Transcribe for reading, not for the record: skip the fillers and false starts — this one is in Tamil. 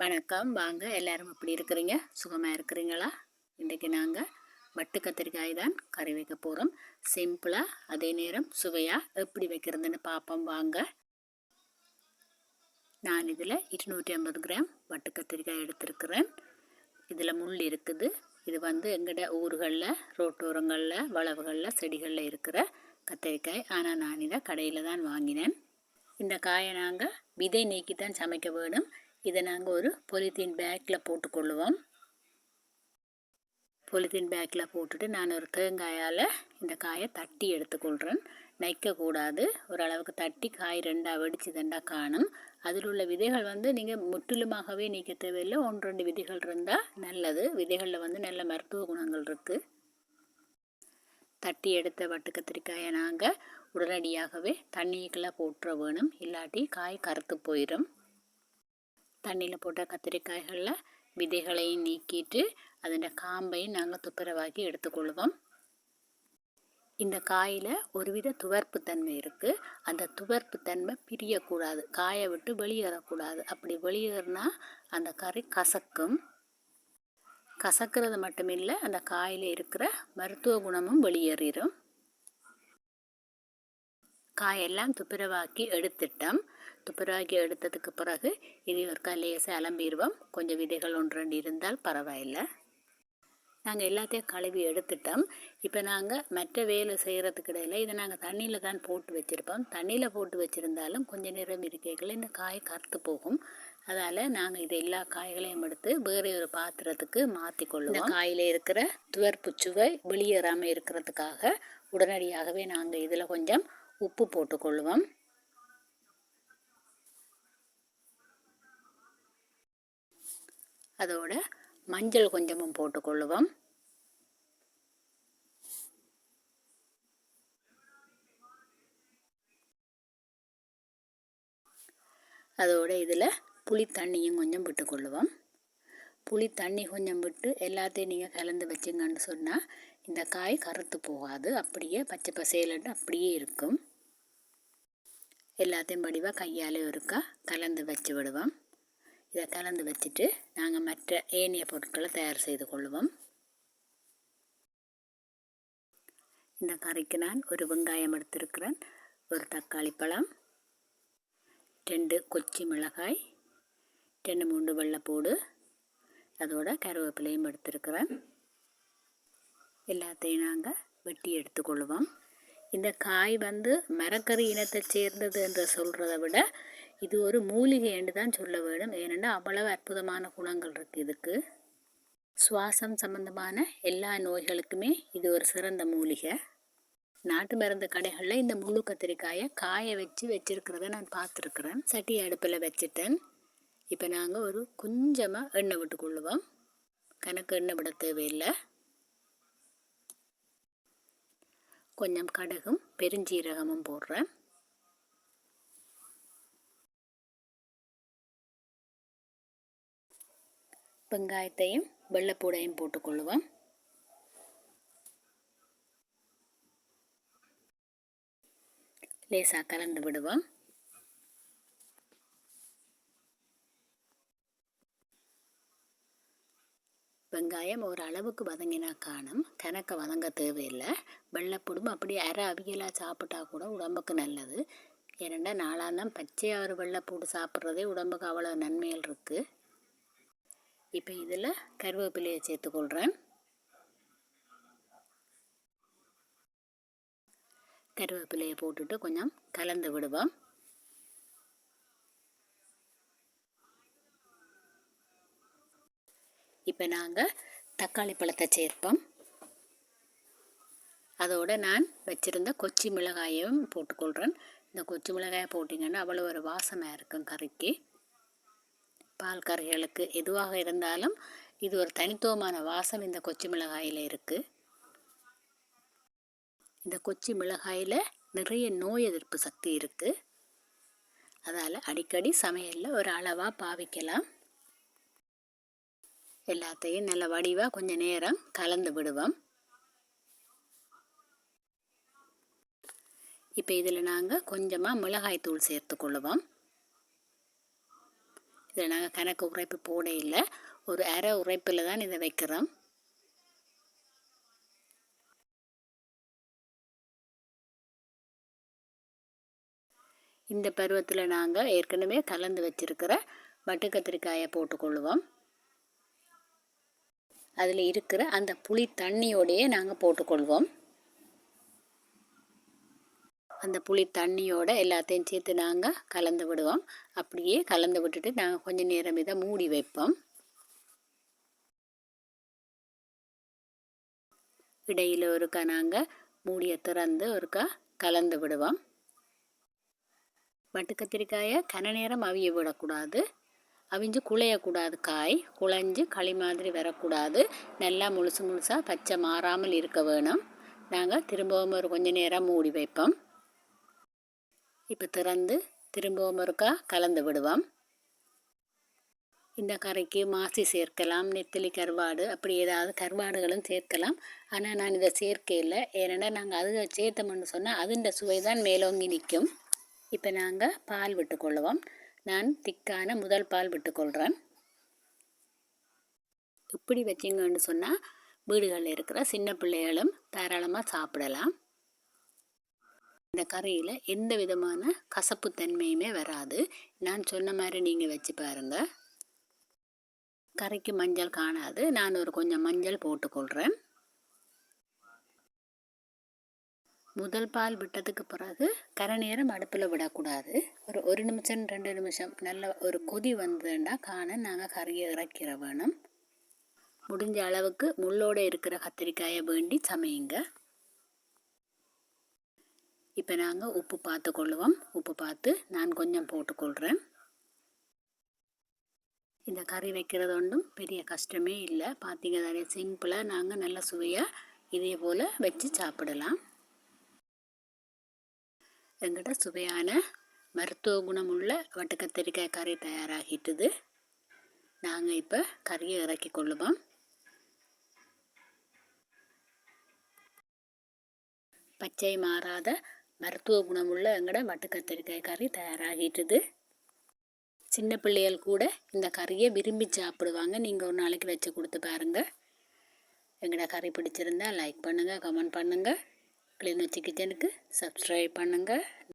வணக்கம். வாங்க, எல்லாரும் எப்படி இருக்கிறீங்க? சுகமாக இருக்கிறீங்களா? இன்றைக்கு நாங்கள் வட்டு கத்திரிக்காய் தான் கறி வைக்க போகிறோம். சிம்பிளாக, அதே நேரம் சுவையாக எப்படி வைக்கிறதுன்னு பார்ப்போம் வாங்க. நான் இதில் 250 கிராம் வட்டு கத்திரிக்காய் எடுத்திருக்கிறேன். இதில் முள் இருக்குது. இது எங்களோட ஊர்களில், ரோட்டோரங்களில், வளவுகளில், செடிகளில் இருக்கிற கத்திரிக்காய். ஆனால் நான் இதை கடையில் தான் வாங்கினேன். இந்த காயை நாங்கள் விதை நீக்கி தான் சமைக்க வேணும். இதை நாங்கள் ஒரு பொலித்தீன் பேக்கில் போட்டுக்கொள்ளுவோம். பொலித்தீன் பேக்கில் போட்டுட்டு நான் ஒரு தேங்காயால் இந்த காயை தட்டி எடுத்துக்கொள்கிறேன். நைக்கக்கூடாது, ஓரளவுக்கு தட்டி காய் ரெண்டாக வெடிச்சு தண்டாக காணும். அதில் உள்ள விதைகள் நீங்கள் முற்றிலுமாகவே நீக்க தேவையில்லை. 1-2 விதைகள் இருந்தால் நல்லது. விதைகளில் நல்ல மருத்துவ குணங்கள் இருக்குது. தட்டி எடுத்த வட்டு கத்திரிக்காயை நாங்கள் உடனடியாகவே தண்ணிக்குள்ளே போட்டுற வேணும், இல்லாட்டி காய் கருத்து போயிடும். தண்ணியில் போட்ட கத்திரிக்காய்களில் விதைகளையும் நீக்கிட்டு அதோட காம்பையும் நாங்கள் துப்புரவாக்கி எடுத்துக்கொள்வோம். இந்த காயில் ஒருவித துவர்ப்பு தன்மை இருக்குது. அந்த துவர்ப்பு தன்மை பிரியக்கூடாது, காயை விட்டு வெளியேறக்கூடாது. அப்படி வெளியேறினா அந்த கறி கசக்கும். கசக்கிறது மட்டுமில்லை, அந்த காயில் இருக்கிற மருத்துவ குணமும் வெளியேறிடும். காயெல்லாம் துப்புரவாக்கி எடுத்துட்டோம். துப்புரவாக்கி எடுத்ததுக்கு பிறகு இது ஒரு லேசாக அலம்பிடுவோம். கொஞ்சம் விதைகள் 1-2 இருந்தால் பரவாயில்லை. நாங்கள் எல்லாத்தையும் கழுவி எடுத்துட்டோம். இப்போ நாங்கள் மற்ற வேலை செய்கிறதுக்கு இடையில் இதை நாங்கள் தண்ணியில் தான் போட்டு வச்சுருப்போம். தண்ணியில் போட்டு வச்சுருந்தாலும் கொஞ்சம் நேரம் இருக்கைகள் இந்த காய் கருத்து போகும். அதால் நாங்கள் இது எல்லா காய்களையும் எடுத்து வேறு ஒரு பாத்திரத்துக்கு மாற்றிக்கொள்ளுவோம். இந்த காயில் இருக்கிற துவர்ப்பு சுவை வெளியேறாமல் இருக்கிறதுக்காக உடனடியாகவே நாங்கள் இதில் கொஞ்சம் உப்பு போட்டுக்கொள்ளுவோம். அதோட மஞ்சள் கொஞ்சமும் போட்டுக்கொள்ளுவோம். அதோட இதில் புளி தண்ணியும் கொஞ்சம் விட்டுக்கொள்ளுவோம். புளி தண்ணி கொஞ்சம் விட்டு எல்லாத்தையும் நீங்கள் கலந்து வச்சிங்கன்னு சொன்னால் இந்த காய் கருத்து போகாது. அப்படியே பச்சை பசேலன்னு அப்படியே இருக்கும். எல்லாத்தையும் வடிவாக கையால் ஒருக்கா கலந்து வச்சு விடுவோம். இதை கலந்து வச்சுட்டு நாங்கள் மற்ற ஏனைய பொருட்களை தயார் செய்து கொள்வோம். இந்த கறிக்கு நான் ஒரு வெங்காயம் எடுத்திருக்கிறேன், ஒரு தக்காளி பழம், 2 கொச்சி மிளகாய், 2-3 வெள்ளைப்பூடு, அதோட கருவேப்பிலையும் எடுத்திருக்கிறேன். எல்லாத்தையும் நாங்கள் வெட்டி எடுத்துக்கொள்வோம். இந்த காய் மரக்கறி இனத்தை சேர்ந்தது என்று சொல்கிறத விட இது ஒரு மூலிகை என்று தான் சொல்ல வேண்டும். ஏனென்னா அவ்வளவு அற்புதமான குணங்கள் இருக்குது இதுக்கு. சுவாசம் சம்பந்தமான எல்லா நோய்களுக்குமே இது ஒரு சிறந்த மூலிகை. நாட்டு மருந்து கடைகளில் இந்த முழு கத்திரிக்காயை காய வச்சிருக்கிறத நான் பார்த்துருக்குறேன். சட்டி அடுப்பில் வச்சுட்டேன். இப்போ நாங்கள் ஒரு கொஞ்சமாக எண்ணெய் விட்டுக்கொள்ளுவோம். கணக்கு எண்ணெய் விட தேவையில்லை. கொஞ்சம் கடுகும் பெருஞ்சீரகமும் போடுறேன். வெங்காயத்தையும் வெள்ளைப்பூடையும் போட்டுக்கொள்ளுவோம். லேசாக கலந்து விடுவோம். வெங்காயம் ஓரளவுக்கு வதங்கினா காணும், கணக்க வதங்க தேவையில்லை. வெள்ளைப்பூடும் அப்படியே அரை அவியலாக சாப்பிட்டா கூட உடம்புக்கு நல்லது. ஏனெண்டா நாளாந்தான் பச்சையாக ஒரு வெள்ளைப்பூடு சாப்பிட்றதே உடம்புக்கு அவ்வளோ நன்மைகள் இருக்குது. இப்போ இதில் கருவேப்பிலையை சேர்த்துக்கொள்கிறேன். கருவேப்பிலையை போட்டுட்டு கொஞ்சம் கலந்து விடுவோம். இப்போ நாங்கள் தக்காளி பழத்தை சேர்ப்போம். அதோடு நான் வச்சுருந்த கொச்சி மிளகாயும் போட்டுக்கொள்கிறேன். இந்த கொச்சி மிளகாயை போட்டிங்கன்னா அவ்வளோ ஒரு வாசமாக இருக்கும் கறிக்கு. பால் கறிகளுக்கு எதுவாக இருந்தாலும் இது ஒரு தனித்துவமான வாசம் இந்த கொச்சி மிளகாயில் இருக்குது. இந்த கொச்சி மிளகாயில் நிறைய நோய் எதிர்ப்பு சக்தி இருக்குது. அதால் அடிக்கடி சமையலில் ஒரு அளவாக பாவிக்கலாம். எல்லாத்தையும் நல்ல வடிவாக கொஞ்சம் நேரம் கலந்து விடுவோம். இப்போ இதில் நாங்கள் கொஞ்சமாக மிளகாய் தூள் சேர்த்துக்கொள்ளுவோம். இதில் நாங்கள் கணக்கு உரைப்பு போட இல்லை, ஒரு அரை உரைப்பில் தான் இதை வைக்கிறோம். இந்த பருவத்தில் நாங்கள் ஏற்கனவே கலந்து வச்சிருக்கிற வட்டு கத்திரிக்காயை போட்டுக்கொள்ளுவோம். அதில் இருக்கிற அந்த புளி தண்ணியோடையே நாங்கள் போட்டுக்கொள்வோம். அந்த புளி தண்ணியோட எல்லாத்தையும் சேர்த்து நாங்கள் கலந்து விடுவோம். அப்படியே கலந்து விட்டுட்டு நாங்கள் கொஞ்சம் நேரம் இதை மூடி வைப்போம். இடையில் ஒருக்கா நாங்கள் மூடியை திறந்து ஒருக்கா கலந்து விடுவோம். வட்டு கத்திரிக்காயை கன நேரம் அவிய விடக்கூடாது, அவிஞ்சு குழையக்கூடாது. காய் குழஞ்சு களி மாதிரி வரக்கூடாது. நல்லா முழுசாக பச்சை மாறாமல் இருக்க வேணும். நாங்கள் திரும்பவும் ஒரு கொஞ்சம் நேரம் மூடி வைப்போம். இப்போ திறந்து திரும்பவும் ஒருக்கா கலந்து விடுவோம். இந்த கறிக்கு மாசி சேர்க்கலாம், நெத்திலி கருவாடு, அப்படி ஏதாவது கருவாடுகளும் சேர்க்கலாம். ஆனால் நான் இதை சேர்க்கையில், ஏன்னா நாங்கள் அது சேர்த்தோம்னு சொன்னால் அதுன்ற சுவை தான் மேலோங்கி நிற்கும். இப்போ நாங்கள் பால் விட்டுக்கொள்ளுவோம். நான் திக்கான முதல் பால் விட்டுக்கொள்கிறேன். இப்படி வச்சிங்கன்னு சொன்னால் வீடுகளில் இருக்கிற சின்ன பிள்ளைகளும் தாராளமாக சாப்பிடலாம். இந்த கறியில் எந்த விதமான கசப்பு தன்மையுமே வராது. நான் சொன்ன மாதிரி நீங்கள் வச்சு பாருங்கள். கறிக்கு மஞ்சள் காணாது. நான் ஒரு கொஞ்சம் மஞ்சள் போட்டுக்கொள்கிறேன். முதல் பால் விட்டதுக்கு பிறகு கரை நேரம் அடுப்பில் விடக்கூடாது. ஒரு நிமிஷம் 2 நிமிஷம் நல்ல ஒரு கொதி வந்ததுன்னா நாங்கள் கறியை இறக்கிற வேணும். முடிஞ்ச அளவுக்கு முள்ளோடு இருக்கிற கத்திரிக்காயை வேண்டி சமையுங்க. இப்போ நாங்கள் உப்பு பார்த்துக்கொள்ளுவோம். உப்பு பார்த்து நான் கொஞ்சம் போட்டுக்கொள்கிறேன். இந்த கறி வைக்கிறது ஒன்றும் பெரிய கஷ்டமே இல்லை. பார்த்தீங்க தானே, சிம்பிளாக நாங்கள் நல்ல சுவையாக இதே போல் வச்சு சாப்பிடலாம். எங்கிட்ட சுவையான மருத்துவ குணமுள்ள வட்டு கத்திரிக்காய் கறி தயாராகிட்டுது. நாங்கள் இப்போ கறியை இறக்கி கொள்ளுவோம். பச்சை மாறாத மருத்துவ குணமுள்ள எங்கட வட்டு கத்திரிக்காய் கறி தயாராகிட்டுது. சின்ன பிள்ளைகள் கூட இந்த கறியை விரும்பி சாப்பிடுவாங்க. நீங்கள் ஒரு நாளைக்கு வச்சு கொடுத்து பாருங்கள். எங்கட கறி பிடிச்சிருந்தா லைக் பண்ணுங்கள், கமெண்ட் பண்ணுங்கள். கிளிநொச்சி கிச்சனுக்கு சப்ஸ்கிரைப் பண்ணுங்கள்.